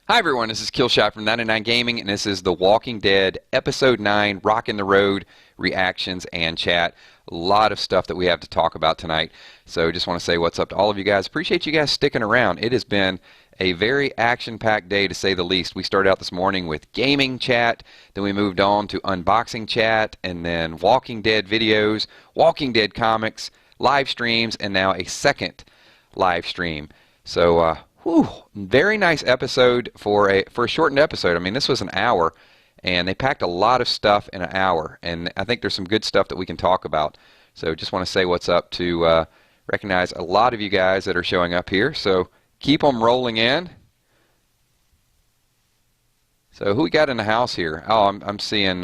Hi everyone, this is Killshot from 99 Gaming, and this is The Walking Dead Episode 9, Rockin' the Road, reactions and chat. A lot of stuff that we have to talk about tonight, so just want to say what's up to all of you guys. Appreciate you guys sticking around. It has been a very action-packed day, to say the least. We started out this morning with gaming chat, then we moved on to unboxing chat, and then Walking Dead videos, Walking Dead comics, live streams, and now a second live stream. So, whew, very nice episode for a shortened episode. I mean, this was an hour, and they packed a lot of stuff in an hour, and I think there's some good stuff that we can talk about. So just want to say what's up to recognize a lot of you guys that are showing up here. So keep them rolling in. So who we got in the house here? Oh, I'm seeing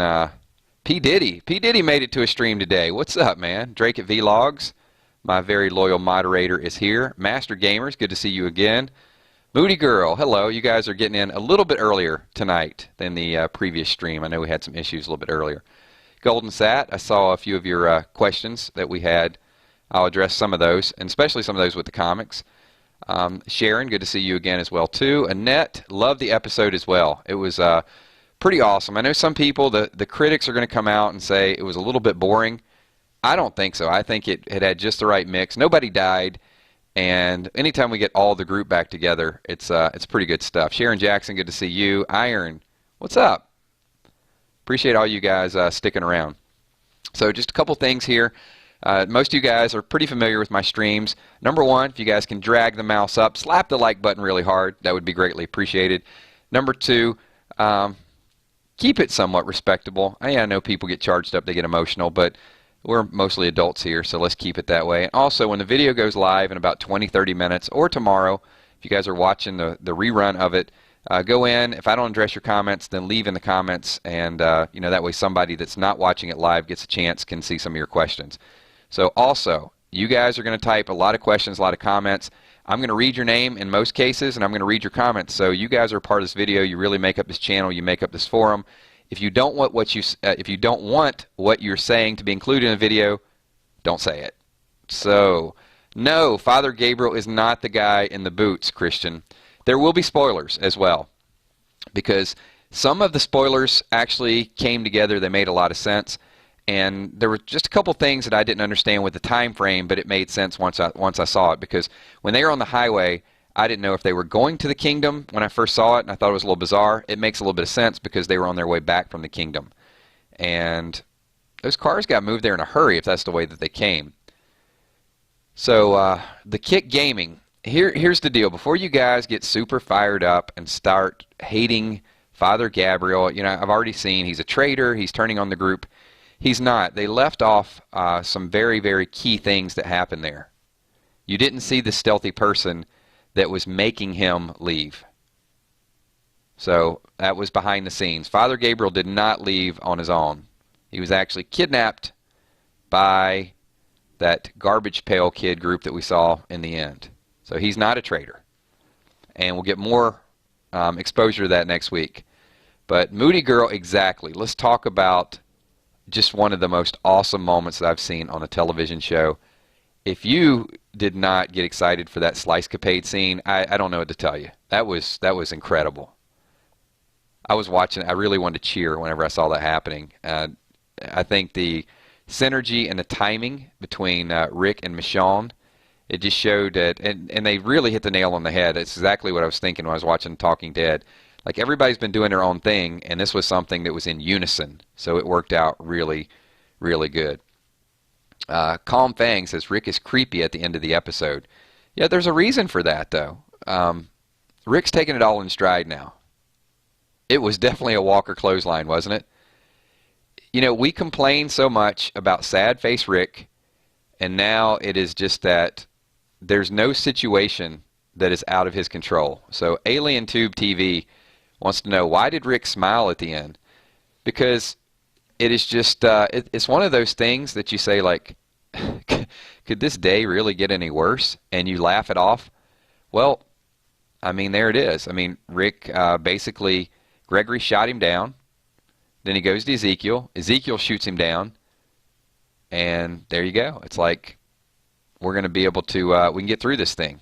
P. Diddy. P. Diddy made it to a stream today. What's up, man? Drake at Vlogs. My very loyal moderator is here. Master Gamers, good to see you again. Moody Girl, hello. You guys are getting in a little bit earlier tonight than the previous stream. I know we had some issues a little bit earlier. Golden Sat, I saw a few of your questions that we had. I'll address some of those, and especially some of those with the comics. Sharon, good to see you again as well, too. Annette, loved the episode as well. It was pretty awesome. I know some people, the critics are going to come out and say it was a little bit boring. I don't think so. I think it had just the right mix. Nobody died. And anytime we get all the group back together, it's pretty good stuff. Sharon Jackson, good to see you. Iron, what's up? Appreciate all you guys sticking around. So just a couple things here. Most of you guys are pretty familiar with my streams. Number one, if you guys can drag the mouse up, slap the like button really hard. That would be greatly appreciated. Number two, keep it somewhat respectable. I know people get charged up, they get emotional, but we're mostly adults here, so let's keep it that way. And also, when the video goes live in about 20-30 minutes, or tomorrow, if you guys are watching the rerun of it, go in. If I don't address your comments, then leave in the comments, and that way somebody that's not watching it live gets a chance, can see some of your questions. So also, you guys are going to type a lot of questions, a lot of comments. I'm going to read your name in most cases, and I'm going to read your comments. So you guys are part of this video. You really make up this channel. You make up this forum. If you don't want what you're saying to be included in a video, don't say it. So, no, Father Gabriel is not the guy in the boots, Christian. There will be spoilers as well, because some of the spoilers actually came together. They made a lot of sense, and there were just a couple things that I didn't understand with the time frame, but it made sense once I saw it. Because when they were on the highway, I didn't know if they were going to the kingdom when I first saw it, and I thought it was a little bizarre. It makes a little bit of sense because they were on their way back from the kingdom. And those cars got moved there in a hurry if that's the way that they came. So the Kick Gaming, here's the deal. Before you guys get super fired up and start hating Father Gabriel, I've already seen he's a traitor, he's turning on the group. He's not. They left off some very, very key things that happened there. You didn't see the stealthy person that was making him leave. So that was behind the scenes. Father Gabriel did not leave on his own. He was actually kidnapped by that garbage pail kid group that we saw in the end. So he's not a traitor. And we'll get more exposure to that next week. But Moody Girl, exactly. Let's talk about just one of the most awesome moments that I've seen on a television show. If you did not get excited for that Slicecapade scene, I don't know what to tell you. That was incredible. I was watching. I really wanted to cheer whenever I saw that happening. I think the synergy and the timing between Rick and Michonne, it just showed that, and they really hit the nail on the head. It's exactly what I was thinking when I was watching Talking Dead. Like, everybody's been doing their own thing, and this was something that was in unison. So it worked out really, really good. Calm Fang says Rick is creepy at the end of the episode. Yeah, there's a reason for that, though. Rick's taking it all in stride now. It was definitely a Walker clothesline, wasn't it? We complain so much about sad face Rick, and now it is just that there's no situation that is out of his control. So Alien Tube TV wants to know, why did Rick smile at the end? Because it is just, it's one of those things that you say, like, could this day really get any worse? And you laugh it off. Well, I mean, there it is. I mean, Rick, basically, Gregory shot him down. Then he goes to Ezekiel. Ezekiel shoots him down. And there you go. It's like, we're going to be able to, we can get through this thing.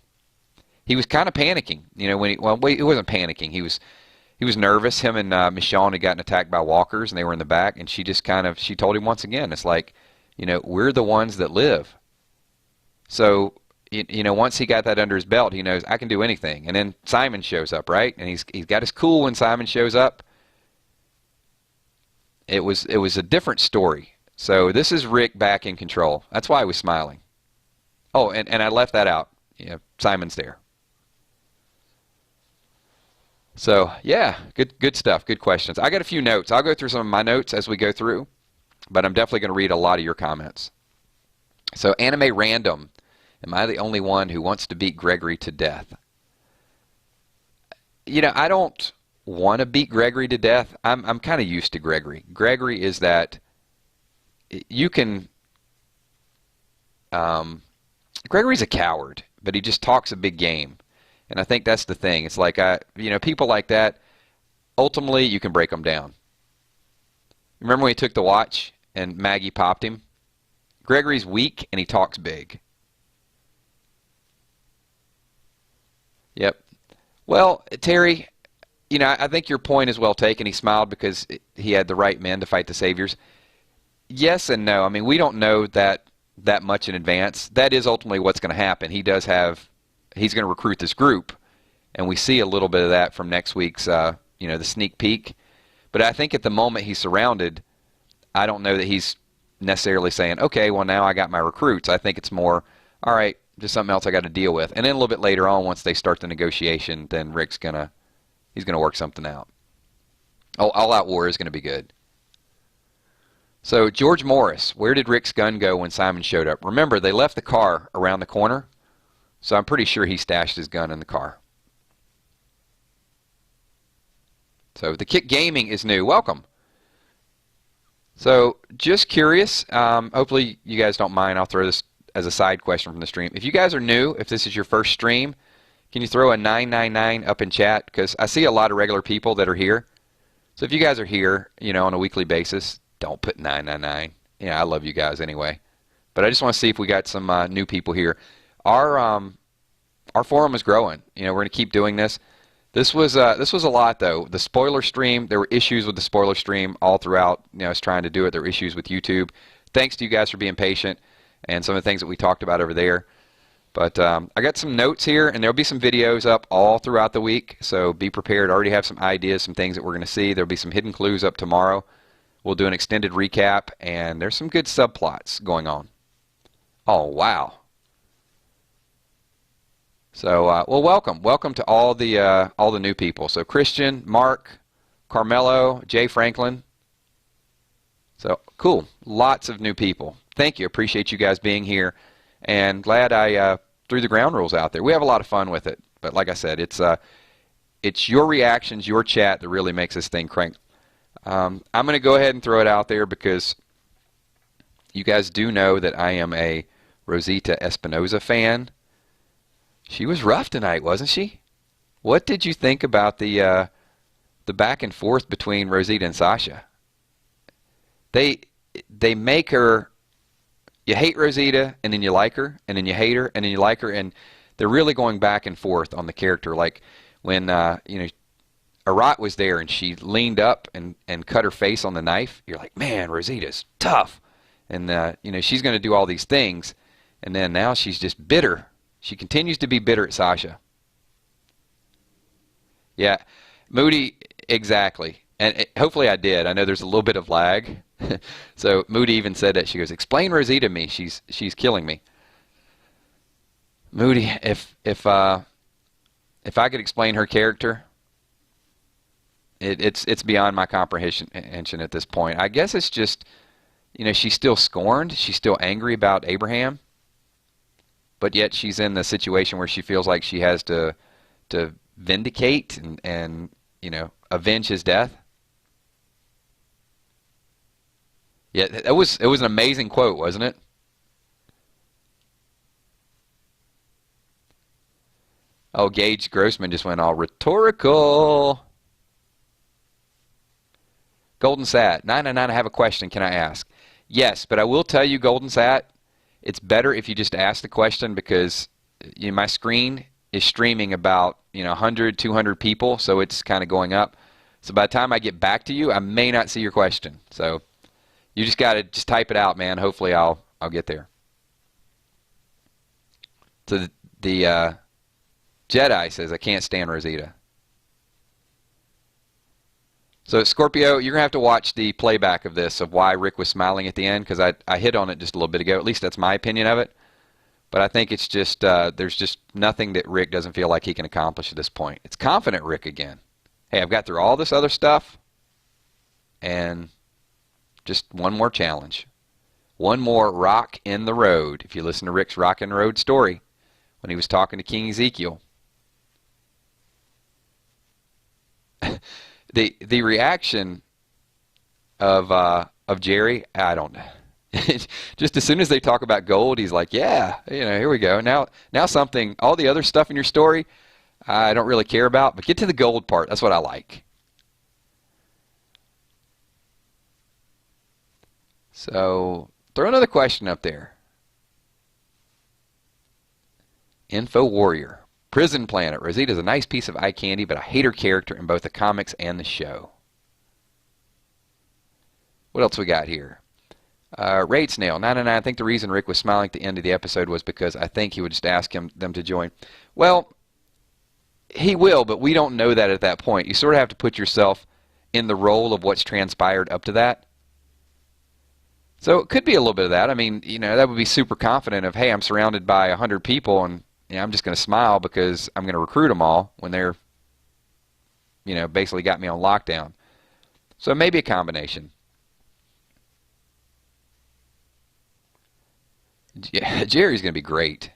he was kind of panicking. You know, when he wasn't panicking. He was nervous. Him and Michonne had gotten attacked by walkers, and they were in the back. And she just she told him once again, it's like, you know, we're the ones that live. So, you know, once he got that under his belt, he knows I can do anything. And then Simon shows up, right? And he's got his cool when Simon shows up. It was a different story. So this is Rick back in control. That's why I was smiling. Oh, and I left that out. Yeah, Simon's there. So yeah, good stuff. Good questions. I got a few notes. I'll go through some of my notes as we go through, but I'm definitely going to read a lot of your comments. So Anime Random, am I the only one who wants to beat Gregory to death? You know, I don't want to beat Gregory to death. I'm kind of used to Gregory. Gregory is that you can. Gregory's a coward, but he just talks a big game, and I think that's the thing. It's like you know, people like that. Ultimately, you can break them down. Remember when he took the watch and Maggie popped him? Gregory's weak and he talks big. Yep. Well, Terry, you know, I think your point is well taken. He smiled because he had the right men to fight the saviors. Yes and no. I mean, we don't know that much in advance. That is ultimately what's going to happen. He's going to recruit this group, and we see a little bit of that from next week's, you know, the sneak peek. But I think at the moment he's surrounded, I don't know that he's necessarily saying, okay, well, now I got my recruits. I think it's more, all right, just something else I got to deal with. And then a little bit later on, once they start the negotiation, then Rick's he's gonna work something out. Oh, All Out War is gonna be good. So George Morris, where did Rick's gun go when Simon showed up? Remember, they left the car around the corner, so I'm pretty sure he stashed his gun in the car. So the Kick Gaming is new. Welcome. So just curious, hopefully you guys don't mind. I'll throw this as a side question from the stream. If you guys are new, if this is your first stream, can you throw a 999 up in chat? Because I see a lot of regular people that are here. So if you guys are here, you know, on a weekly basis, don't put 999. Yeah, I love you guys anyway. But I just want to see if we got some new people here. Our forum is growing. You know, we're going to keep doing this. This was a lot though. The spoiler stream, there were issues with the spoiler stream all throughout. You know, I was trying to do it. There were issues with YouTube. Thanks to you guys for being patient and some of the things that we talked about over there. But I got some notes here, and there'll be some videos up all throughout the week. So be prepared. I already have some ideas, some things that we're going to see. There'll be some hidden clues up tomorrow. We'll do an extended recap, and there's some good subplots going on. Oh wow! So, well, welcome to all the new people. So, Christian, Mark, Carmelo, Jay Franklin. So, cool. Lots of new people. Thank you. Appreciate you guys being here, and glad I threw the ground rules out there. We have a lot of fun with it, but like I said, it's your reactions, your chat that really makes this thing crank. I'm going to go ahead and throw it out there because you guys do know that I am a Rosita Espinoza fan. She was rough tonight, wasn't she? What did you think about the back and forth between Rosita and Sasha? They make her, you hate Rosita and then you like her and then you hate her and then you like her, and they're really going back and forth on the character. Like when you know, Arat was there and she leaned up and cut her face on the knife. You're like, man, Rosita's tough, and you know, she's going to do all these things, and then now she's just bitter. She continues to be bitter at Sasha. Yeah, Moody, exactly. And hopefully I did. I know there's a little bit of lag. So Moody even said that. She goes, explain Rosita to me. She's killing me. Moody, if I could explain her character, it's beyond my comprehension at this point. I guess it's just, you know, she's still scorned. She's still angry about Abraham. But yet she's in the situation where she feels like she has to vindicate and you know, avenge his death. Yeah, it was an amazing quote, wasn't it? Oh, Gage Grossman just went all rhetorical. Golden Sat 999. I have a question. Can I ask? Yes, but I will tell you, Golden Sat, it's better if you just ask the question, because my screen, is streaming about 100, 200 people, so it's kind of going up. So by the time I get back to you, I may not see your question. So you just got to just type it out, man. Hopefully I'll get there. So the Jedi says, I can't stand Rosita. So Scorpio, you're going to have to watch the playback of this, of why Rick was smiling at the end, because I hit on it just a little bit ago. At least that's my opinion of it. But I think it's just, there's just nothing that Rick doesn't feel like he can accomplish at this point. It's confident Rick again. Hey, I've got through all this other stuff, and just one more challenge. One more rock in the road. If you listen to Rick's Rock and Road story, when he was talking to King Ezekiel, the reaction of Jerry, I don't know. Just as soon as they talk about gold, he's like, yeah, here we go. Now something, all the other stuff in your story, I don't really care about, but get to the gold part. That's what I like. So throw another question up there. Info Warrior. Prison Planet. Rosita's a nice piece of eye candy, but I hate her character in both the comics and the show. What else we got here? Raid Snail 99. I think the reason Rick was smiling at the end of the episode was because I think he would just ask them to join. Well, he will, but we don't know that at that point. You sort of have to put yourself in the role of what's transpired up to that. So it could be a little bit of that. I mean, that would be super confident of, hey, I'm surrounded by 100 people, and I'm just going to smile because I'm going to recruit them all when they're, basically got me on lockdown. So maybe a combination. Yeah, Jerry's going to be great.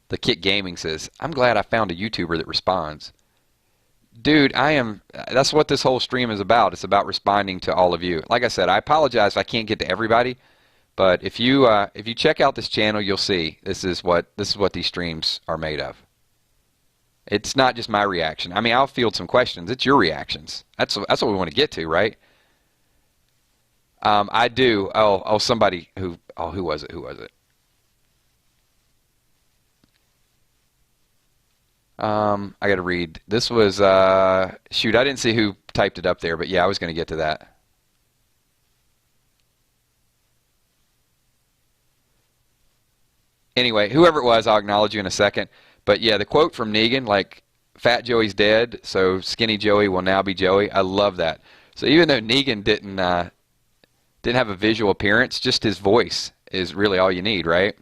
The Kit Gaming says, I'm glad I found a YouTuber that responds. Dude, that's what this whole stream is about. It's about responding to all of you. Like I said, I apologize if I can't get to everybody, but if you check out this channel, you'll see this is what these streams are made of. It's not just my reaction. I mean, I'll field some questions. It's your reactions. That's what we want to get to, right? I do. Somebody who was it? Who was it? I got to read. This was, shoot, I didn't see who typed it up there, but yeah, I was going to get to that. Anyway, whoever it was, I'll acknowledge you in a second. But yeah, the quote from Negan, like, Fat Joey's dead, so Skinny Joey will now be Joey. I love that. So even though Negan didn't have a visual appearance, just his voice is really all you need, right?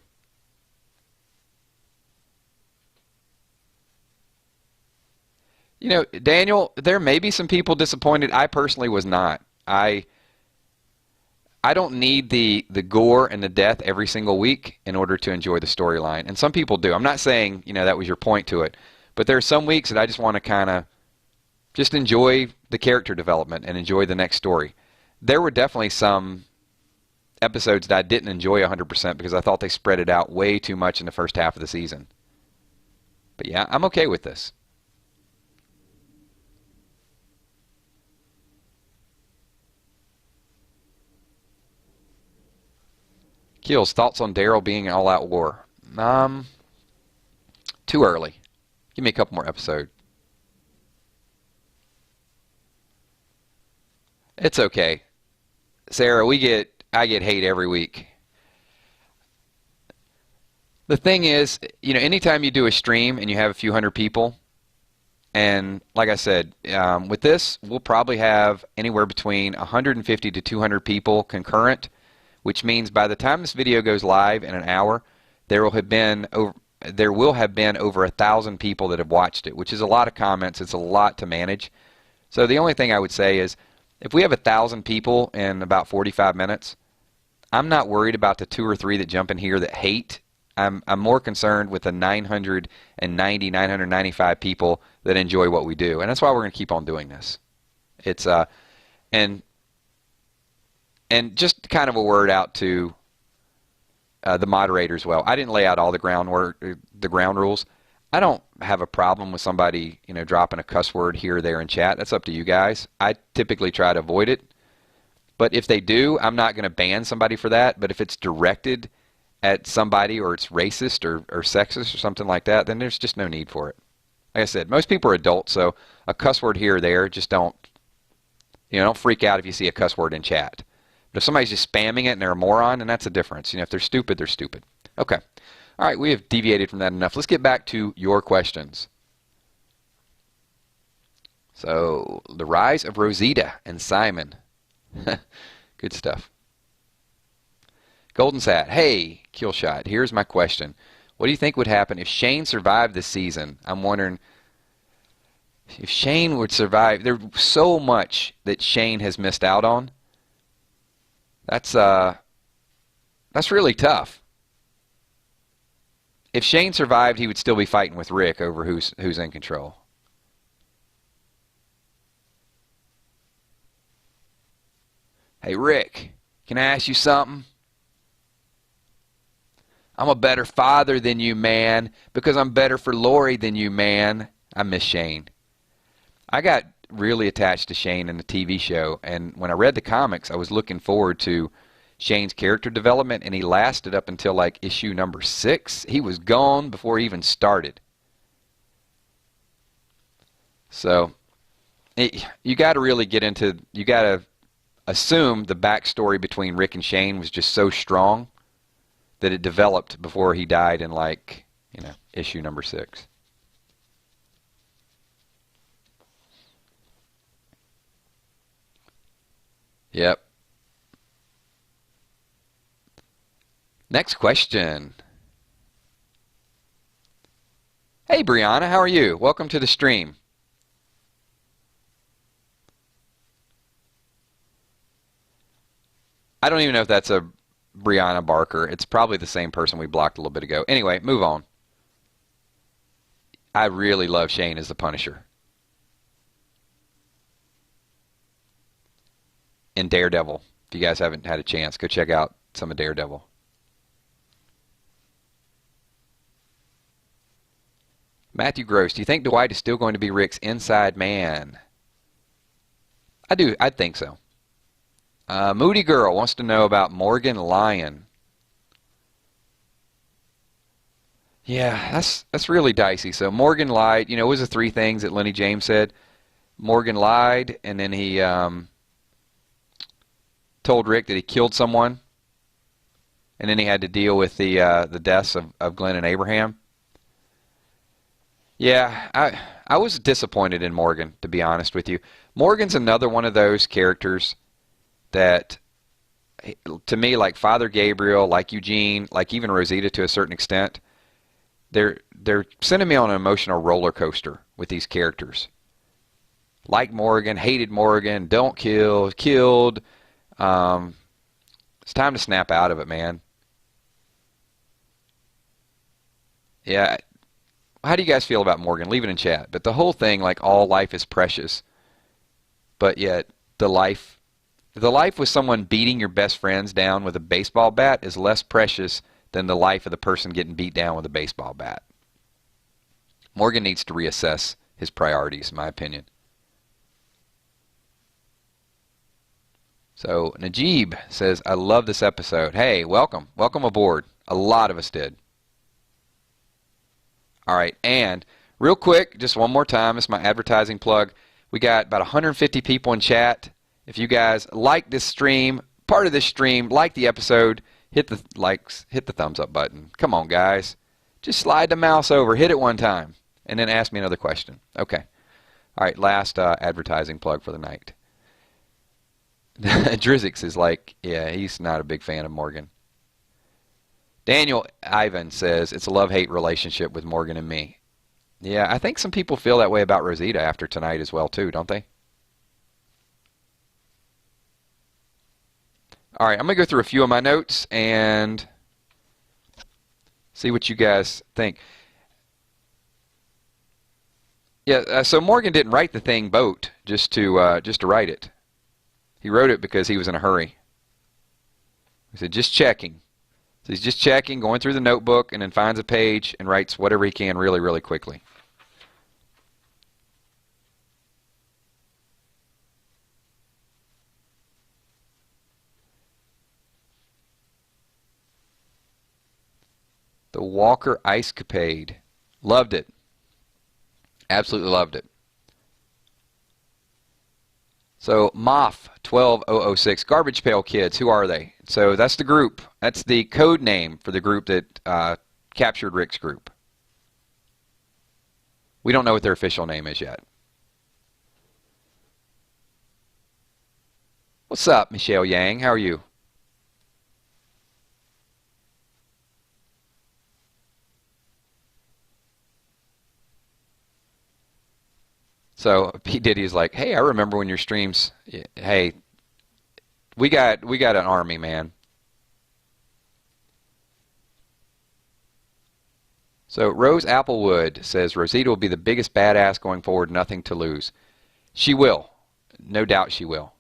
Daniel, there may be some people disappointed. I personally was not. I don't need the gore and the death every single week in order to enjoy the storyline. And some people do. I'm not saying, that was your point to it. But there are some weeks that I just want to kind of just enjoy the character development and enjoy the next story. There were definitely some episodes that I didn't enjoy 100% because I thought they spread it out way too much in the first half of the season. But yeah, I'm okay with this. Kills, thoughts on Daryl being All Out War? Too early. Give me a couple more episodes. It's okay. Sarah, I get hate every week. The thing is, anytime you do a stream and you have a few hundred people, and like I said, with this, we'll probably have anywhere between 150 to 200 people concurrent, which means by the time this video goes live in an hour, there will have been over 1,000 people that have watched it, which is a lot of comments. It's a lot to manage. So the only thing I would say is, if we have 1,000 people in about 45 minutes, I'm not worried about the 2 or 3 that jump in here that hate. I'm more concerned with the 995 people that enjoy what we do, and that's why we're going to keep on doing this. It's and just kind of a word out to the moderator as well. I didn't lay out all the ground rules. I don't have a problem with somebody, dropping a cuss word here or there in chat. That's up to you guys. I typically try to avoid it. But if they do, I'm not going to ban somebody for that. But if it's directed at somebody or it's racist or sexist or something like that, then there's just no need for it. Like I said, most people are adults, so a cuss word here or there, just don't freak out if you see a cuss word in chat. But if somebody's just spamming it and they're a moron, then that's a difference. If they're stupid, they're stupid. Okay. All right, we have deviated from that enough. Let's get back to your questions. So, the rise of Rosita and Simon. Good stuff. Golden Sat, hey, Killshot, here's my question. What do you think would happen if Shane survived this season? I'm wondering if Shane would survive. There's so much that Shane has missed out on. That's really tough. If Shane survived, he would still be fighting with Rick over who's in control. Hey, Rick, can I ask you something? I'm a better father than you, man, because I'm better for Lori than you, man. I miss Shane. I got really attached to Shane in the TV show, and when I read the comics, I was looking forward to Shane's character development, and he lasted up until like issue number 6. He was gone before he even started. So, you got to really you got to assume the backstory between Rick and Shane was just so strong that it developed before he died in issue number 6. Yep. Next question. Hey Brianna, how are you? Welcome to the stream. I don't even know if that's a Brianna Barker. It's probably the same person we blocked a little bit ago. Anyway, move on. I really love Shane as the Punisher. And Daredevil. If you guys haven't had a chance, go check out some of Daredevil. Matthew Gross, do you think Dwight is still going to be Rick's inside man? I do. I think so. Moody Girl wants to know about Morgan Lyon. Yeah, that's really dicey. So Morgan lied. It was the 3 things that Lenny James said. Morgan lied, and then he told Rick that he killed someone, and then he had to deal with the deaths of Glenn and Abraham. Yeah, I was disappointed in Morgan, to be honest with you. Morgan's another one of those characters that, to me, like Father Gabriel, like Eugene, like even Rosita to a certain extent, they're sending me on an emotional roller coaster with these characters. Like Morgan, hated Morgan, don't kill, killed. It's time to snap out of it, man. Yeah. How do you guys feel about Morgan? Leave it in chat. But the whole thing, like all life is precious, but yet the life with someone beating your best friends down with a baseball bat is less precious than the life of the person getting beat down with a baseball bat. Morgan needs to reassess his priorities, in my opinion. So Najib says, I love this episode. Hey, welcome. Welcome aboard. A lot of us did. All right, and real quick, just one more time, it's my advertising plug. We got about 150 people in chat. If you guys like this stream, part of this stream, like the episode, hit the likes, hit the thumbs up button. Come on, guys. Just slide the mouse over, hit it one time, and then ask me another question. Okay. All right, last advertising plug for the night. Drizix is like, yeah, he's not a big fan of Morgan. Daniel Ivan says, it's a love-hate relationship with Morgan and me. Yeah, I think some people feel that way about Rosita after tonight as well, too, don't they? All right, I'm going to go through a few of my notes and see what you guys think. Yeah, so Morgan didn't write the thing boat just to write it. He wrote it because he was in a hurry. He said, just checking. So he's just checking, going through the notebook, and then finds a page and writes whatever he can really, really quickly. The Walker Ice Capade. Loved it. Absolutely loved it. So Moff 12006, Garbage Pail Kids, who are they? So that's the group. That's the code name for the group that captured Rick's group. We don't know what their official name is yet. What's up, Michelle Yang? How are you? So P. Diddy's like, hey, I remember when your streams. Hey, we got an army, man. So Rose Applewood says Rosita will be the biggest badass going forward. Nothing to lose. She will, no doubt she will.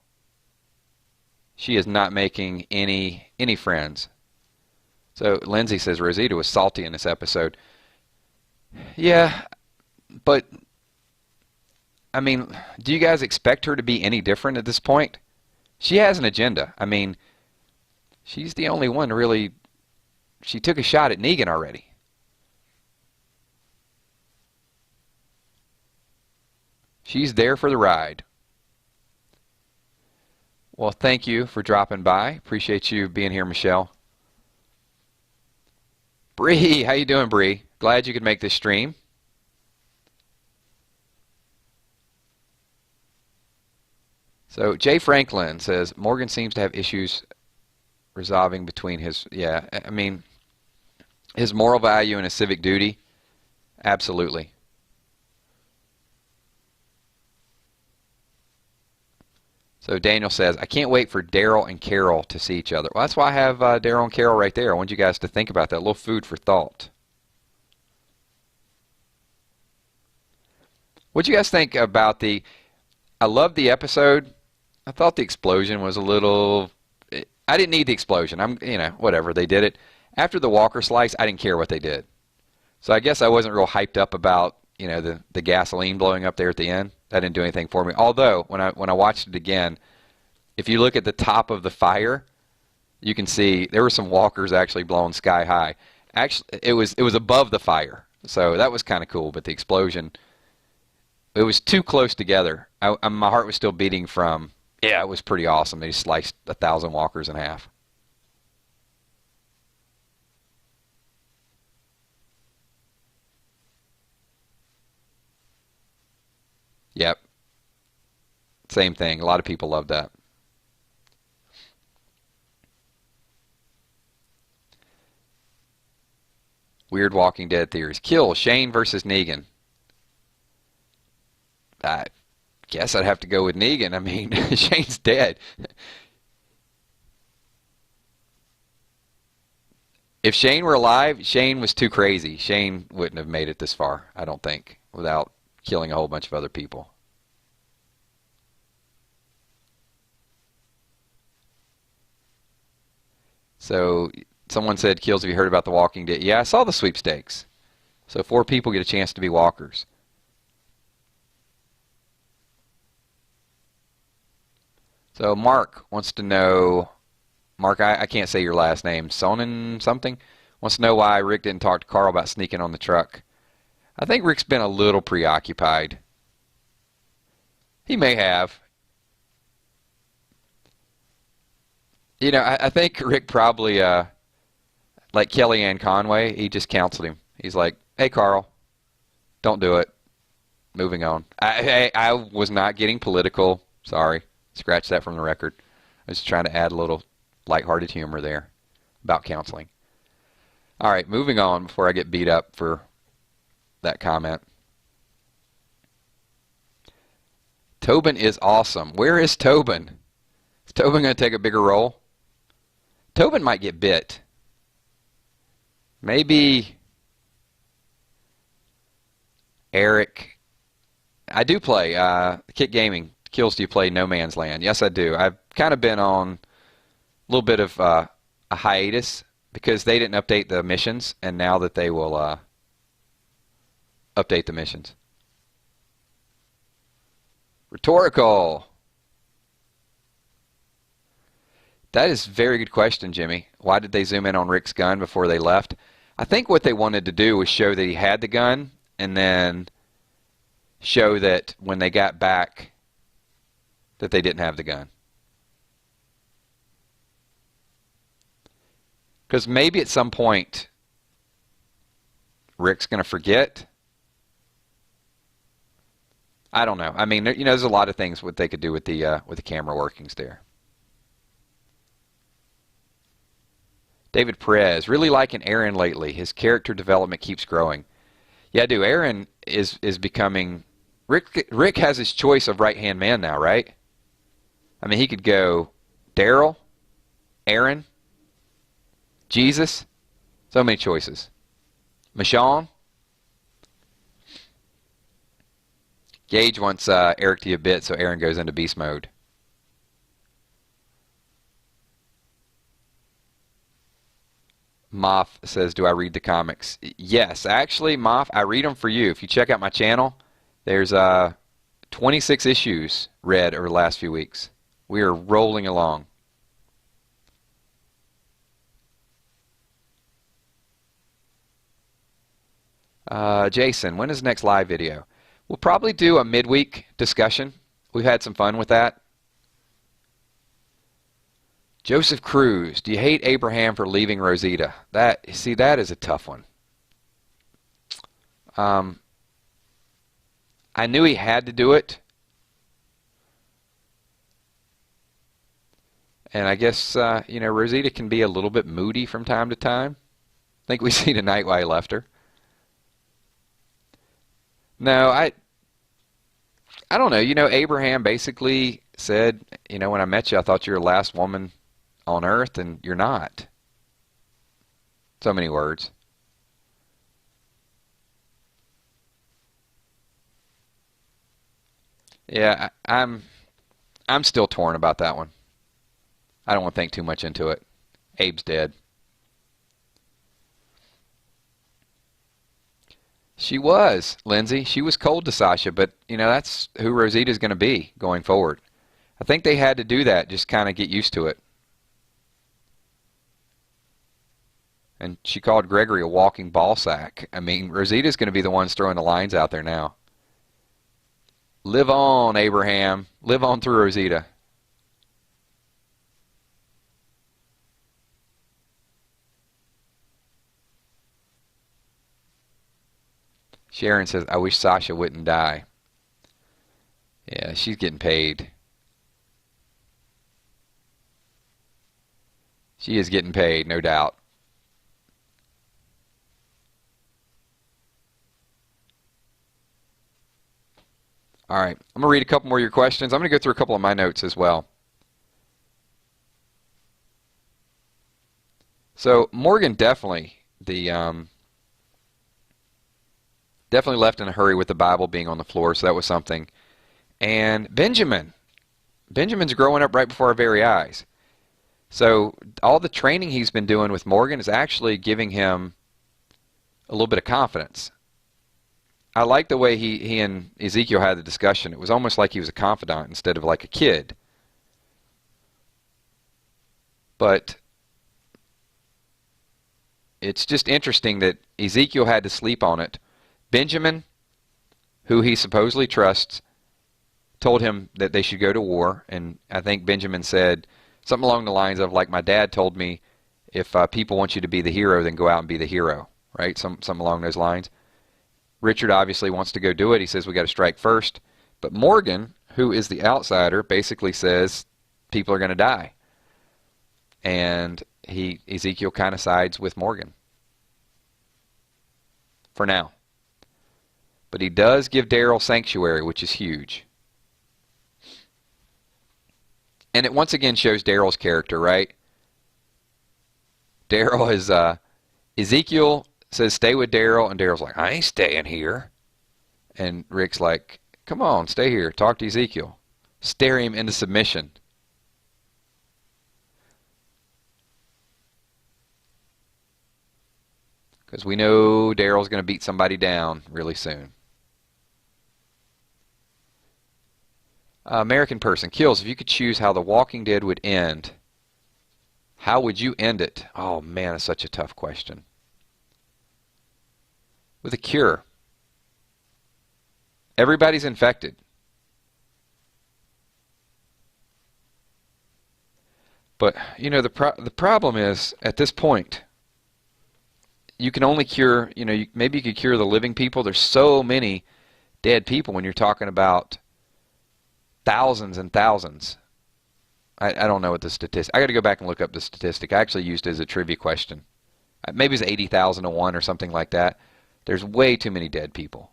She is not making any friends. So Lindsay says Rosita was salty in this episode. Yeah, but I mean, do you guys expect her to be any different at this point? She has an agenda. I mean, she's the only one really. She took a shot at Negan already. She's there for the ride. Well, thank you for dropping by. Appreciate you being here, Michelle. Bree, how you doing, Bree? Glad you could make this stream. So Jay Franklin says Morgan seems to have issues resolving between his, yeah, I mean, his moral value and his civic duty. Absolutely. So Daniel says, I can't wait for Daryl and Carol to see each other. Well, that's why I have Daryl and Carol right there. I want you guys to think about that. A little food for thought. What do you guys think about I loved the episode. I thought the explosion was a little, I didn't need the explosion. Whatever, they did it. After the Walker slice, I didn't care what they did. So I guess I wasn't real hyped up about, the gasoline blowing up there at the end. That didn't do anything for me. Although, when I watched it again, if you look at the top of the fire, you can see there were some walkers actually blowing sky high. Actually, it was above the fire, so that was kind of cool. But the explosion, it was too close together. My heart was still beating from. Yeah, it was pretty awesome. They sliced 1,000 walkers in half. Yep. Same thing. A lot of people loved that. Weird Walking Dead theories. Kill Shane versus Negan. I guess I'd have to go with Negan. I mean, Shane's dead. If Shane were alive, Shane was too crazy. Shane wouldn't have made it this far, I don't think, without killing a whole bunch of other people. So someone said, Kills, have you heard about The Walking Dead? Yeah, I saw the sweepstakes. So 4 people get a chance to be walkers. So Mark wants to know, Mark, I can't say your last name, Sonnen something, wants to know why Rick didn't talk to Carl about sneaking on the truck. I think Rick's been a little preoccupied. He may have. I think Rick probably, like Kellyanne Conway, he just counseled him. He's like, hey, Carl, don't do it. Moving on. I was not getting political. Sorry. Scratch that from the record. I was trying to add a little lighthearted humor there about counseling. All right, moving on before I get beat up for that comment. Tobin is awesome. Where is Tobin? Is Tobin going to take a bigger role? Tobin might get bit. Maybe Eric. I do play Kit Gaming. Kills, do you play No Man's Land? Yes, I do. I've kind of been on a little bit of a hiatus because they didn't update the missions, and now that they will update the missions. Rhetorical. That is a very good question, Jimmy. Why did they zoom in on Rick's gun before they left? I think what they wanted to do was show that he had the gun and then show that when they got back that they didn't have the gun. Because maybe at some point Rick's going to forget. I don't know. I mean, there's a lot of things what they could do with the camera workings there. David Perez, really liking Aaron lately. His character development keeps growing. Yeah, I do. Aaron is becoming... Rick has his choice of right-hand man now, right? I mean, he could go Daryl, Aaron, Jesus. So many choices. Michonne. Gage wants Eric to be a bit, so Aaron goes into beast mode. Moff says, do I read the comics? Yes, actually, Moff, I read them for you. If you check out my channel, there's 26 issues read over the last few weeks. We are rolling along. Jason, when is the next live video? We'll probably do a midweek discussion. We've had some fun with that. Joseph Cruz, do you hate Abraham for leaving Rosita? That is a tough one. I knew he had to do it. And I guess, Rosita can be a little bit moody from time to time. I think we see tonight why he left her. No, I don't know. Abraham basically said, when I met you, I thought you were the last woman on earth, and you're not. So many words. Yeah, I'm still torn about that one. I don't want to think too much into it. Abe's dead. She was, Lindsay. She was cold to Sasha, but, that's who Rosita's going to be going forward. I think they had to do that, just kind of get used to it. And she called Gregory a walking ball sack. I mean, Rosita's going to be the ones throwing the lines out there now. Live on, Abraham. Live on through Rosita. Sharon says, I wish Sasha wouldn't die. Yeah, she's getting paid. She is getting paid, no doubt. All right, I'm going to read a couple more of your questions. I'm going to go through a couple of my notes as well. So Morgan definitely definitely left in a hurry with the Bible being on the floor, so that was something. And Benjamin's growing up right before our very eyes. So all the training he's been doing with Morgan is actually giving him a little bit of confidence. I like the way he and Ezekiel had the discussion. It was almost like he was a confidant instead of like a kid. But it's just interesting that Ezekiel had to sleep on it. Benjamin, who he supposedly trusts, told him that they should go to war. And I think Benjamin said something along the lines of, like, my dad told me, if people want you to be the hero, then go out and be the hero. Right? Something along those lines. Richard obviously wants to go do it. He says we got to strike first. But Morgan, who is the outsider, basically says people are going to die. And Ezekiel kind of sides with Morgan. For now. But he does give Daryl sanctuary, which is huge. And it once again shows Daryl's character, right? Daryl is, Ezekiel says stay with Daryl, and Daryl's like, I ain't staying here. And Rick's like, come on, stay here, talk to Ezekiel. Stare him into submission. Because we know Daryl's going to beat somebody down really soon. American person, Kills, if you could choose how The Walking Dead would end, how would you end it? Oh man, it's such a tough question. with a cure. Everybody's infected. But, you know, the problem is, at this point, you can only cure, you know, maybe you could cure the living people. There's so many dead people when you're talking about thousands and thousands. I don't know what the statistic. I got to go back and look up the statistic. I actually used it as a trivia question. Maybe it's 80,000 to 1 or something like that. There's way too many dead people.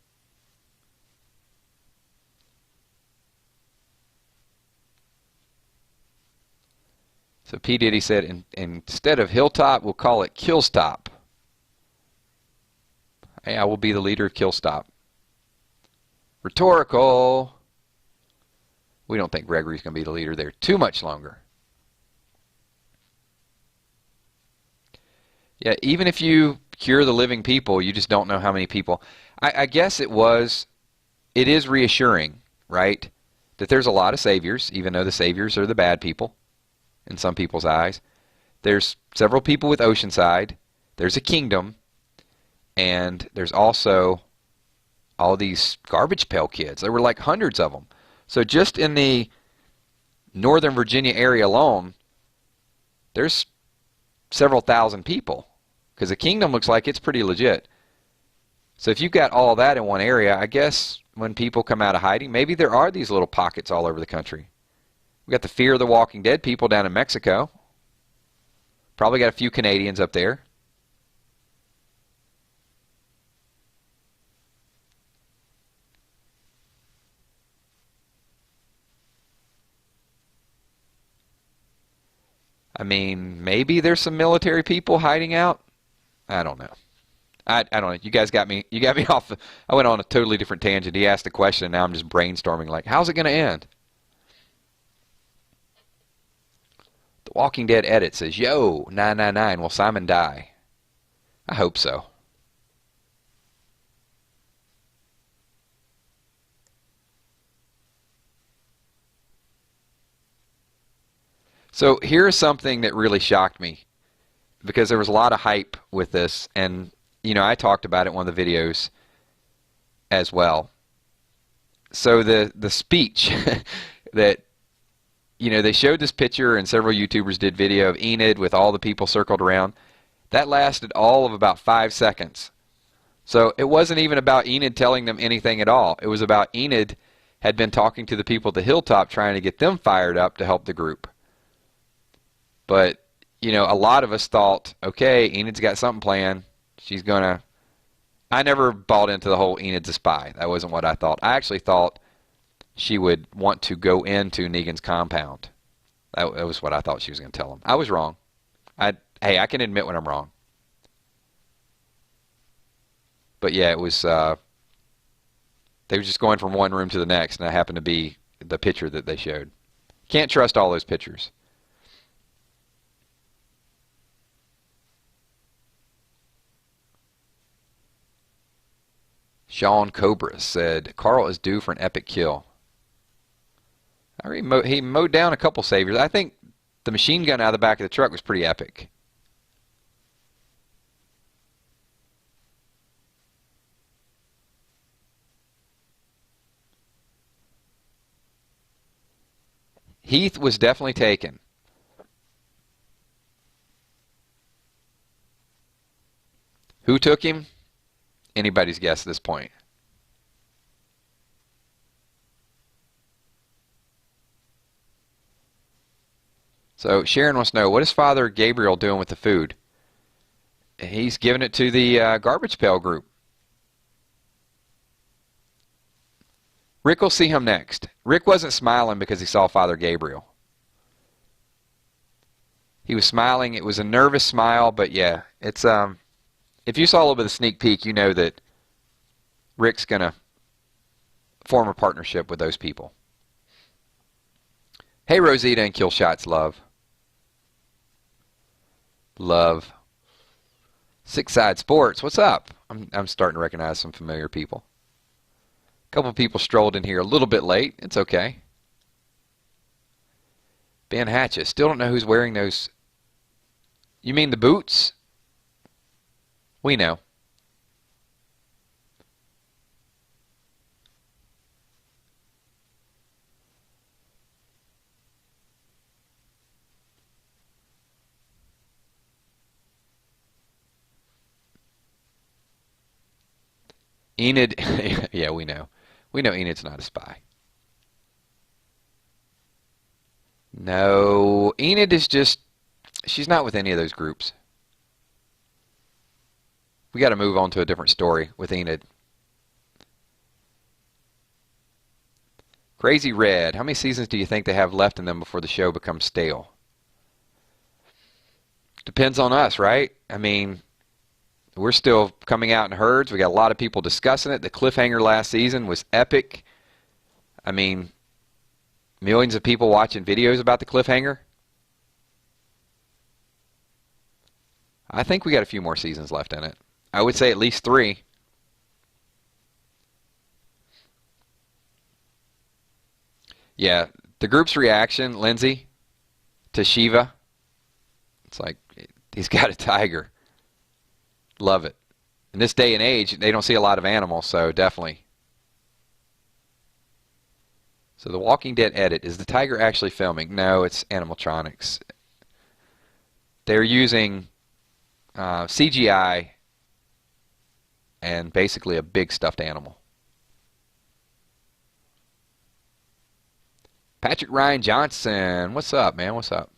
So P. Diddy said, instead of Hilltop, we'll call it Killstop. Hey, I will be the leader of Killstop. Rhetorical. We don't think Gregory's going to be the leader there too much longer. Yeah, even if you cure the living people, you just don't know how many people. I guess it is reassuring, right, that there's a lot of saviors, even though the saviors are the bad people in some people's eyes. There's several people with Oceanside. There's a kingdom. And there's also all these garbage pail kids. There were like hundreds of them. So just in the Northern Virginia area alone, there's several thousand people. Because the kingdom looks like it's pretty legit. So if you've got all that in one area, I guess when people come out of hiding, maybe there are these little pockets all over the country. We got the Fear of the Walking Dead people down in Mexico. Probably got a few Canadians up there. I mean, maybe there's some military people hiding out. I don't know. I don't know. You guys got me. You got me off. I went on a totally different tangent. He asked a question, and now I'm just brainstorming. Like, how's it going to end? The Walking Dead edit says, "Yo, 999. Will Simon die?" I hope so. So here's something that really shocked me, because there was a lot of hype with this, and you know, I talked about it in one of the videos as well. So the speech that, you know, they showed this picture, and several YouTubers did video of Enid with all the people circled around. That lasted all of about 5 seconds. So it wasn't even about Enid telling them anything at all. It was about Enid had been talking to the people at the Hilltop, trying to get them fired up to help the group. But, you know, a lot of us thought, okay, Enid's got something planned. She's going to... I never bought into the whole Enid's a spy. That wasn't what I thought. I actually thought she would want to go into Negan's compound. That was what I thought she was going to tell him. I was wrong. Hey, I can admit when I'm wrong. But yeah, it was... they were just going from one room to the next, and that happened to be the picture that they showed. Can't trust all those pictures. Sean Cobra said, Carl is due for an epic kill. He mowed down a couple saviors. I think the machine gun out of the back of the truck was pretty epic. Heath was definitely taken. Who took him? Anybody's guess at this point. So Sharon wants to know, what is Father Gabriel doing with the food? He's giving it to the garbage pail group. Rick will see him next. Rick wasn't smiling because he saw Father Gabriel. He was smiling. It was a nervous smile, but yeah, it's if you saw a little bit of a sneak peek, you know that Rick's going to form a partnership with those people. Hey, Rosita and Killshots Love. Love. Six Side Sports, what's up? I'm starting to recognize some familiar people. A couple of people strolled in here a little bit late. It's okay. Ben Hatchett, still don't know who's wearing those. You mean the boots? We know. Enid, yeah, we know. We know Enid's not a spy. No, Enid is just, she's not with any of those groups. We got to move on to a different story with Enid. Crazy Red, how many seasons do you think they have left in them before the show becomes stale? Depends on us, right? I mean, we're still coming out in herds. We got a lot of people discussing it. The cliffhanger last season was epic. I mean, millions of people watching videos about the cliffhanger. I think we got a few more seasons left in it. I would say at least 3. Yeah, the group's reaction, Lindsay, to Shiva, it's like, he's got a tiger. Love it. In this day and age, they don't see a lot of animals, so definitely. So the Walking Dead edit, is the tiger actually filming? No, it's animatronics. They're using CGI and basically a big stuffed animal. Patrick Ryan Johnson, what's up, man? What's up?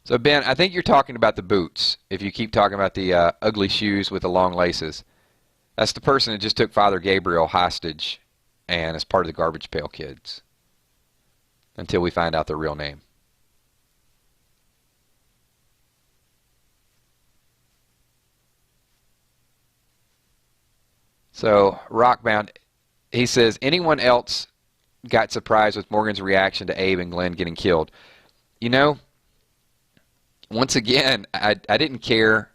So, Ben, I think you're talking about the boots, if you keep talking about the ugly shoes with the long laces. That's the person that just took Father Gabriel hostage and is part of the Garbage Pail Kids until we find out their real name. So, Rockbound, he says, anyone else got surprised with Morgan's reaction to Abe and Glenn getting killed? You know, once again, I didn't care.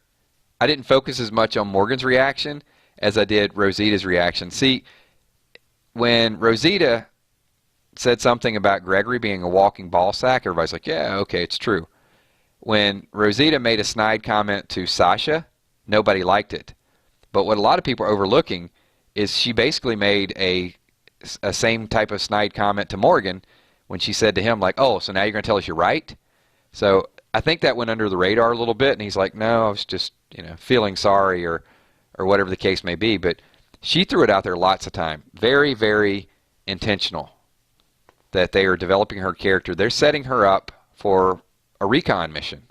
I didn't focus as much on Morgan's reaction as I did Rosita's reaction. See, when Rosita said something about Gregory being a walking ball sack, everybody's like, yeah, okay, it's true. When Rosita made a snide comment to Sasha, nobody liked it. But what a lot of people are overlooking is she basically made a same type of snide comment to Morgan when she said to him, like, oh, so now you're going to tell us you're right? So I think that went under the radar a little bit, and he's like, no, I was just, feeling sorry or whatever the case may be. But she threw it out there lots of time. Very, very intentional that they are developing her character. They're setting her up for a recon mission.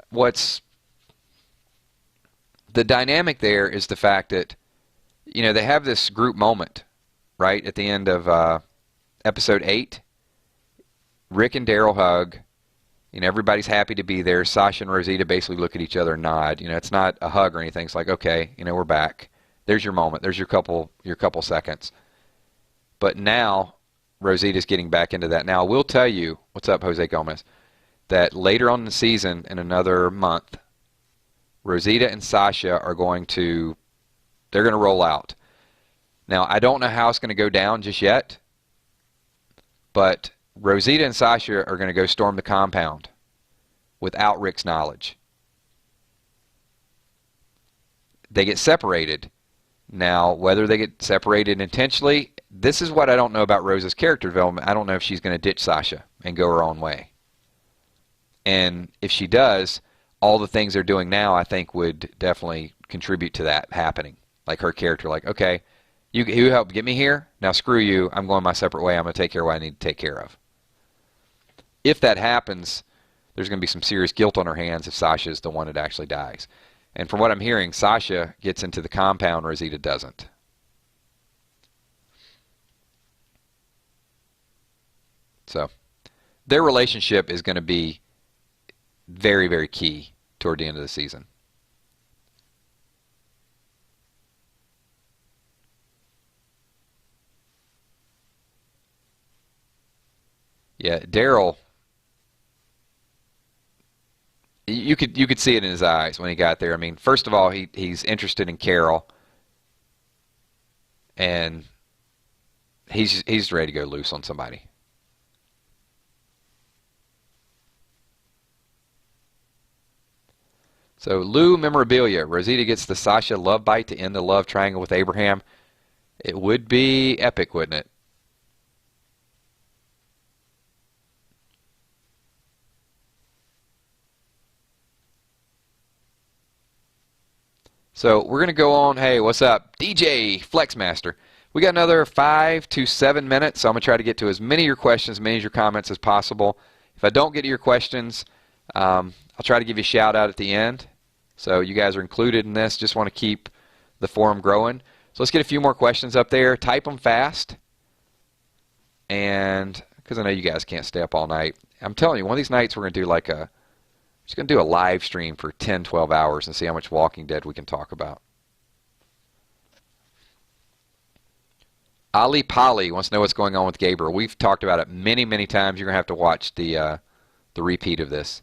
What's the dynamic there is the fact that, they have this group moment, right, at the end of episode 8. Rick and Daryl hug. Everybody's happy to be there. Sasha and Rosita basically look at each other and nod. It's not a hug or anything. It's like, okay, we're back. There's your moment. There's your couple seconds. But now Rosita's getting back into that. Now, I will tell you, what's up, Jose Gomez, that later on in the season, in another month, Rosita and Sasha are going to roll out. Now, I don't know how it's going to go down just yet, but Rosita and Sasha are going to go storm the compound without Rick's knowledge. They get separated. Now, whether they get separated intentionally, this is what I don't know about Rosa's character development. I don't know if she's going to ditch Sasha and go her own way. And if she does, all the things they're doing now, I think, would definitely contribute to that happening. Like her character, like, okay, you helped get me here. Now screw you. I'm going my separate way. I'm going to take care of what I need to take care of. If that happens, there's going to be some serious guilt on her hands if Sasha is the one that actually dies. And from what I'm hearing, Sasha gets into the compound, Rosita doesn't. So their relationship is going to be very, very key toward the end of the season. Yeah, Daryl, you could see it in his eyes when he got there. I mean, first of all, he's interested in Carol, and he's ready to go loose on somebody. So Lou memorabilia. Rosita gets the Sasha love bite to end the love triangle with Abraham. It would be epic, wouldn't it? So we're going to go on. Hey, what's up? DJ Flexmaster. We got another 5 to 7 minutes, so I'm going to try to get to as many of your questions, as many of your comments as possible. If I don't get to your questions, I'll try to give you a shout out at the end. So you guys are included in this. Just want to keep the forum growing. So let's get a few more questions up there. Type them fast. And because I know you guys can't stay up all night. I'm telling you, one of these nights we're going to do like just going to do a live stream for 10, 12 hours and see how much Walking Dead we can talk about. Ali Polly wants to know what's going on with Gabriel. We've talked about it many, many times. You're going to have to watch the repeat of this.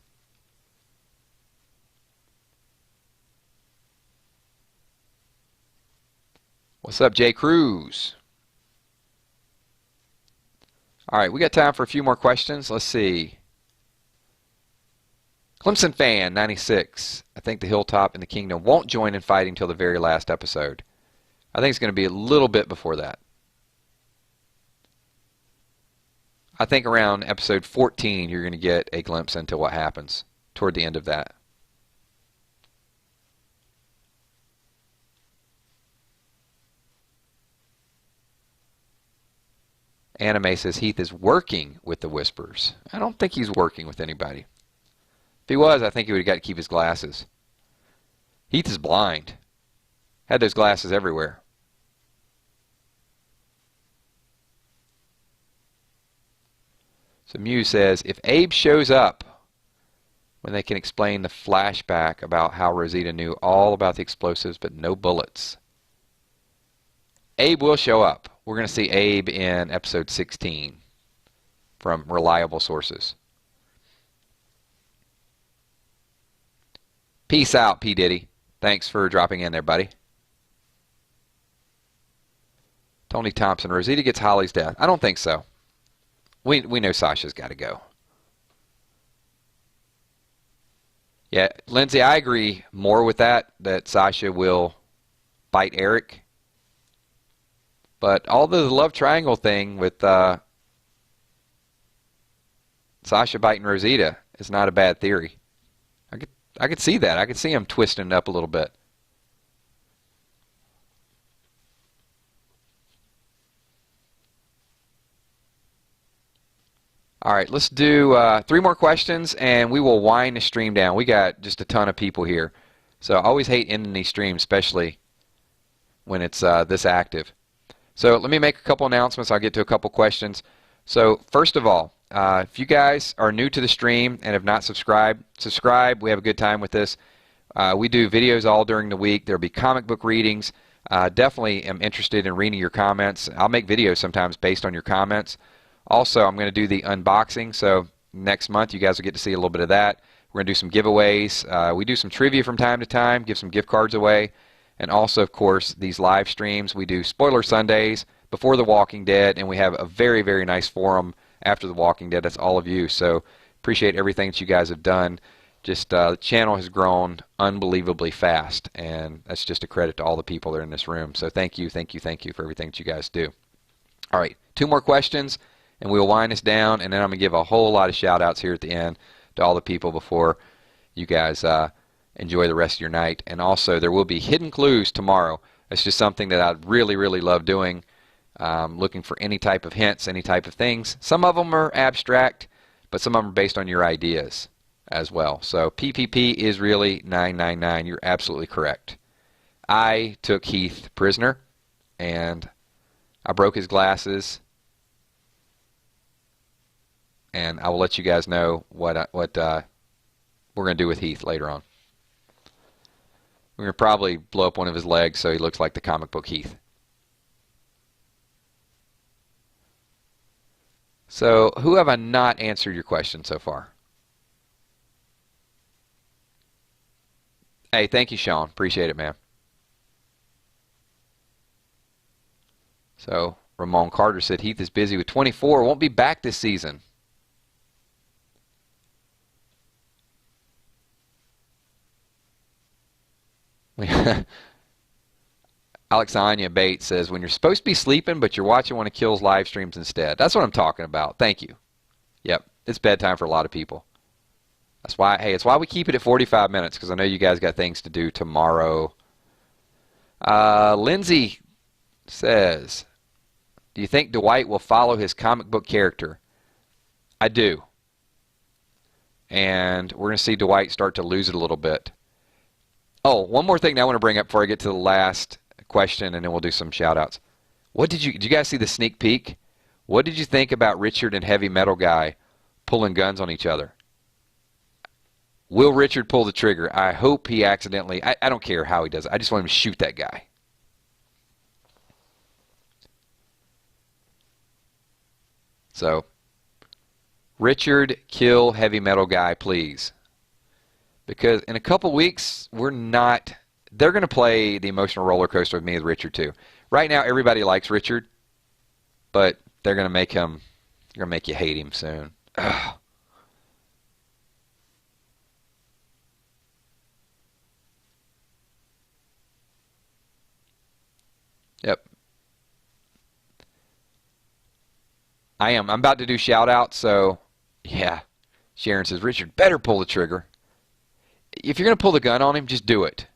What's up, Jay Cruz? All right, we got time for a few more questions. Let's see. Clemson fan 96. I think the Hilltop and the Kingdom won't join in fighting until the very last episode. I think it's going to be a little bit before that. I think around episode 14 you're going to get a glimpse into what happens toward the end of that. Anime says Heath is working with the Whispers. I don't think he's working with anybody. If he was, I think he would have got to keep his glasses. Heath is blind. Had those glasses everywhere. So Muse says, if Abe shows up when they can explain the flashback about how Rosita knew all about the explosives but no bullets. Abe will show up. We're going to see Abe in episode 16 from reliable sources. Peace out, P. Diddy. Thanks for dropping in there, buddy. Tony Thompson, Rosita gets Holly's death. I don't think so. We know Sasha's got to go. Yeah, Lindsay, I agree more with that Sasha will bite Eric. But all the love triangle thing with Sasha biting Rosita is not a bad theory. I could see that. I could see him twisting it up a little bit. All right, let's do 3 more questions, and we will wind the stream down. We got just a ton of people here. So I always hate ending these streams, especially when it's this active. So let me make a couple announcements. I'll get to a couple questions. So first of all, if you guys are new to the stream and have not subscribed, subscribe. We have a good time with this. We do videos all during the week. There will be comic book readings. Definitely am interested in reading your comments. I'll make videos sometimes based on your comments. Also, I'm going to do the unboxing, so next month you guys will get to see a little bit of that. We're going to do some giveaways. We do some trivia from time to time, give some gift cards away. And also, of course, these live streams. We do Spoiler Sundays before The Walking Dead, and we have a very, very nice forum after The Walking Dead. That's all of you, so appreciate everything that you guys have done. Just the channel has grown unbelievably fast, and that's just a credit to all the people that are in this room. So thank you, thank you, thank you for everything that you guys do. All right, 2 more questions, and we'll wind this down, and then I'm going to give a whole lot of shout-outs here at the end to all the people before you guys enjoy the rest of your night. And also, there will be hidden clues tomorrow. It's just something that I really, really love doing, looking for any type of hints, any type of things. Some of them are abstract, but some of them are based on your ideas as well. So PPP is really 999. You're absolutely correct. I took Heath prisoner, and I broke his glasses. And I will let you guys know what we're going to do with Heath later on. We're going to probably blow up one of his legs so he looks like the comic book Heath. So, who have I not answered your question so far? Hey, thank you, Sean. Appreciate it, man. So, Ramon Carter said Heath is busy with 24. Won't be back this season. Alexania Bates says, when you're supposed to be sleeping, but you're watching one of Kill's live streams instead. That's what I'm talking about. Thank you. Yep, it's bedtime for a lot of people. That's why, hey, it's why we keep it at 45 minutes, because I know you guys got things to do tomorrow, Lindsay says, do you think Dwight will follow his comic book character? I do. And we're going to see Dwight start to lose it a little bit. Oh, one more thing that I want to bring up before I get to the last question, and then we'll do some shout-outs. Did you guys see the sneak peek? What did you think about Richard and Heavy Metal Guy pulling guns on each other? Will Richard pull the trigger? I hope he accidentally... I don't care how he does it. I just want him to shoot that guy. So, Richard, kill Heavy Metal Guy, please. Because in a couple weeks, we're not... They're going to play the emotional roller coaster with me with Richard, too. Right now, everybody likes Richard, but they're going to make him... They're going to make you hate him soon. Ugh. Yep. I'm about to do shout-outs, so... Yeah. Sharon says, Richard better pull the trigger. If you're going to pull the gun on him, just do it.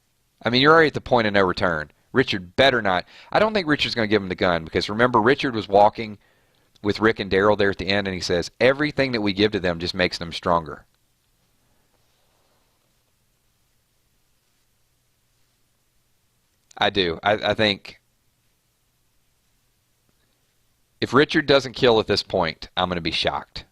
I mean, you're already at the point of no return. Richard better not. I don't think Richard's going to give him the gun because remember, Richard was walking with Rick and Daryl there at the end, and he says, everything that we give to them just makes them stronger. I do. I think if Richard doesn't kill at this point, I'm going to be shocked.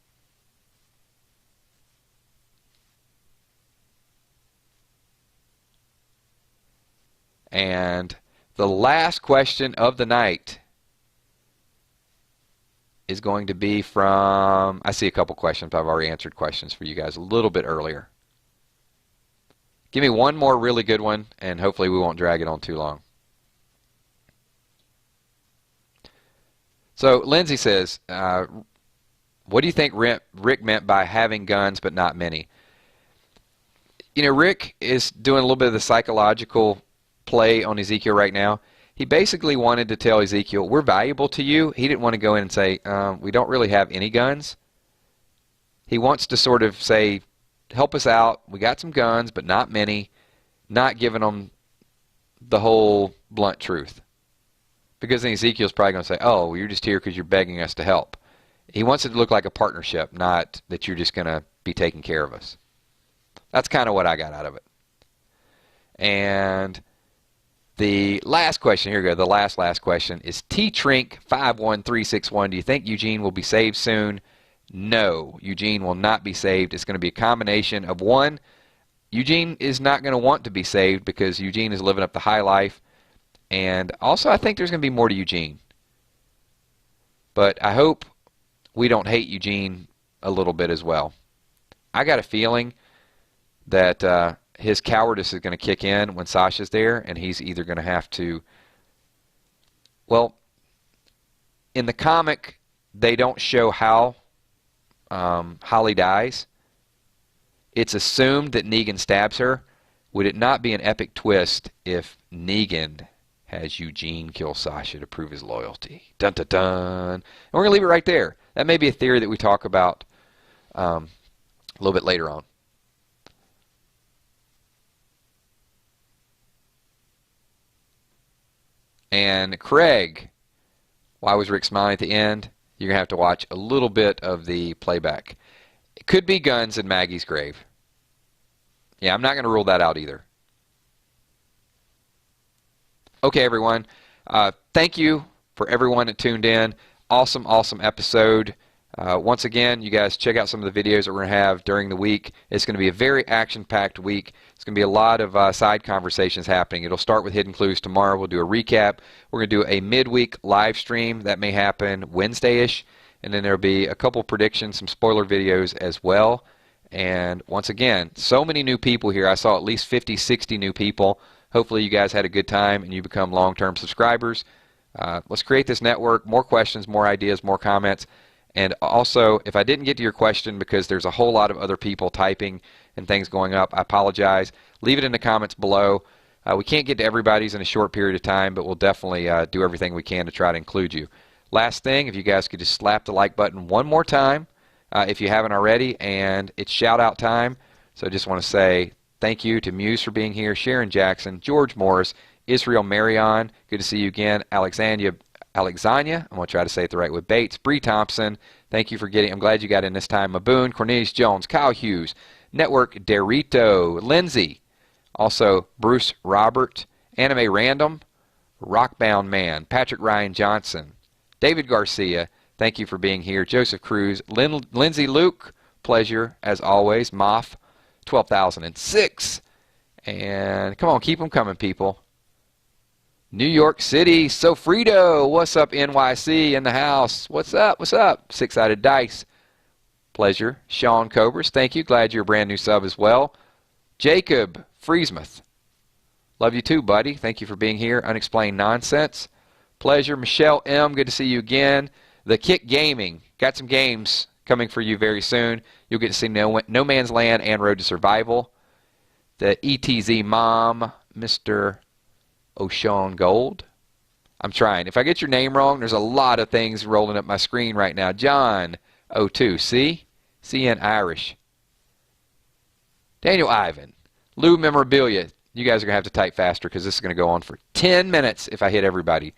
And the last question of the night is going to be from, I see a couple questions, but I've already answered questions for you guys a little bit earlier. Give me one more really good one, and hopefully we won't drag it on too long. So Lindsay says, what do you think Rick meant by having guns but not many? You know, Rick is doing a little bit of the psychological play on Ezekiel right now. He basically wanted to tell Ezekiel, we're valuable to you. He didn't want to go in and say, we don't really have any guns. He wants to sort of say, help us out. We got some guns, but not many. Not giving them the whole blunt truth. Because then Ezekiel's probably going to say, oh, well, you're just here because you're begging us to help. He wants it to look like a partnership, not that you're just going to be taking care of us. That's kind of what I got out of it. And the last question, here we go, the last question is T-Trink51361. Do you think Eugene will be saved soon? No, Eugene will not be saved. It's going to be a combination of one, Eugene is not going to want to be saved because Eugene is living up the high life. And also I think there's going to be more to Eugene. But I hope we don't hate Eugene a little bit as well. I got a feeling that his cowardice is going to kick in when Sasha's there, and he's either going to have to... Well, in the comic, they don't show how Holly dies. It's assumed that Negan stabs her. Would it not be an epic twist if Negan has Eugene kill Sasha to prove his loyalty? Dun dun dun. And we're going to leave it right there. That may be a theory that we talk about a little bit later on. And Craig, why was Rick smiling at the end? You're going to have to watch a little bit of the playback. It could be guns in Maggie's grave. Yeah, I'm not going to rule that out either. Okay, everyone. Thank you for everyone that tuned in. Awesome, awesome episode. Once again, you guys check out some of the videos that we're going to have during the week. It's going to be a very action-packed week. It's going to be a lot of side conversations happening. It'll start with Hidden Clues tomorrow. We'll do a recap. We're going to do a midweek live stream. That may happen Wednesday-ish. And then there'll be a couple predictions, some spoiler videos as well. And once again, so many new people here. I saw at least 50, 60 new people. Hopefully you guys had a good time and you become long-term subscribers. Let's create this network. More questions, more ideas, more comments. And also, if I didn't get to your question because there's a whole lot of other people typing and things going up, I apologize. Leave it in the comments below. We can't get to everybody's in a short period of time, but we'll definitely do everything we can to try to include you. Last thing, if you guys could just slap the like button one more time if you haven't already, and it's shout-out time. So I just want to say thank you to Muse for being here, Sharon Jackson, George Morris, Israel Marion, good to see you again. Alexandria, I'm going to try to say it the right way. Bates, Bree Thompson, thank you for getting, I'm glad you got in this time. Maboon, Cornelius Jones, Kyle Hughes, Network Derrito, Lindsay, also Bruce Robert, Anime Random, Rockbound Man, Patrick Ryan Johnson, David Garcia, thank you for being here. Joseph Cruz, Lindsay Luke, pleasure as always. Moff, 12,006. And come on, keep them coming, people. New York City, Sofrito, what's up, NYC in the house? What's up? What's up? Six-sided dice, pleasure. Sean Cobras, thank you. Glad you're a brand new sub as well. Jacob Friesmuth, love you too, buddy. Thank you for being here. Unexplained Nonsense, pleasure. Michelle M, good to see you again. The Kick Gaming, got some games coming for you very soon. You'll get to see No Man's Land and Road to Survival. The ETZ Mom, Mr. O'Shawn Gold. I'm trying. If I get your name wrong, there's a lot of things rolling up my screen right now. John O2, see? CN Irish. Daniel Ivan. Lou Memorabilia. You guys are going to have to type faster because this is going to go on for 10 minutes if I hit everybody.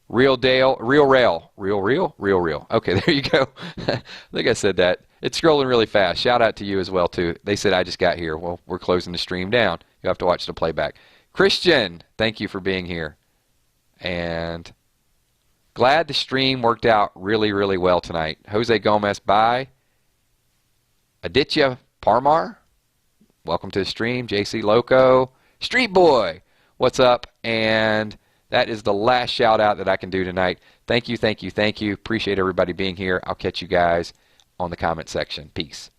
Real Dale, Real Rail. Real. Okay, there you go. I think I said that. It's scrolling really fast. Shout out to you as well, too. They said I just got here. Well, we're closing the stream down. You'll have to watch the playback. Christian, thank you for being here. And glad the stream worked out really, really well tonight. Jose Gomez, bye. Aditya Parmar, welcome to the stream. JC Loco, Street Boy, what's up? And that is the last shout out that I can do tonight. Thank you. Appreciate everybody being here. I'll catch you guys on the comment section. Peace.